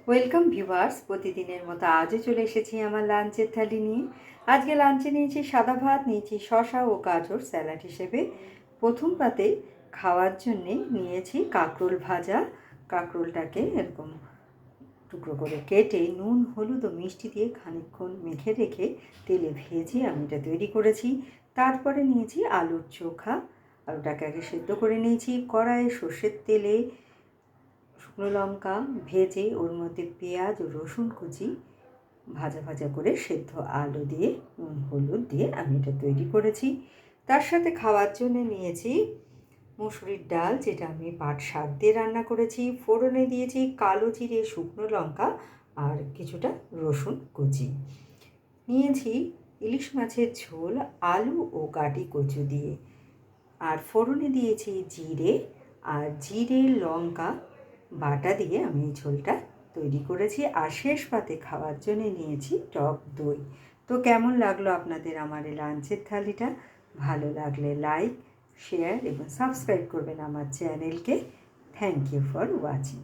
Welcome viewers, প্রতিদিনের মতো আজও চলে এসেছি আমার লাঞ্চের থালি নিয়ে। আজকে লাঞ্চে নিয়েছি সাদা ভাত, নিয়েছি শসা ও গাজর স্যালাড হিসেবে। প্রথম পাতে খাওয়ার জন্যে নিয়েছি কাঁকরোল ভাজা। কাঁকরোলটাকে এরকম টুকরো করে কেটে নুন, হলুদ ও মিষ্টি দিয়ে খানিকক্ষণ মেখে রেখে তেলে ভেজে আমি এটা তৈরি করেছি। তারপরে নিয়েছি আলুর চোখা। আলুটাকে আগে সেদ্ধ করে নিয়েছি। কড়াইয়ে সর্ষের তেলে শুকনো লঙ্কা ভেজে ওর মধ্যে পেঁয়াজ ও রসুন কুচি ভাজা ভাজা করে সেদ্ধ আলু দিয়ে নুন হলুদ দিয়ে আমি এটা তৈরি করেছি। তার সাথে খাওয়ার জন্য নিয়েছি মুসুরির ডাল, যেটা আমি পাট শাক দিয়ে রান্না করেছি। ফোড়নে দিয়েছি কালো জিরে, শুকনো লঙ্কা আর কিছুটা রসুন কুচি। নিয়েছি ইলিশ মাছের ঝোল আলু ও গাটি কচু দিয়ে। আর ফোড়নে দিয়েছি জিরে আর জিরে লঙ্কা বাটা দিয়ে আমি এই ঝোলটা তৈরি করেছি। আর শেষ পাতে খাওয়ার জন্য নিয়েছি টক দই। তো কেমন লাগলো আপনাদের আমার এই লাঞ্চের থালিটা? ভালো লাগলে লাইক, শেয়ার এবং সাবস্ক্রাইব করবেন আমার চ্যানেলকে। Thank you for watching.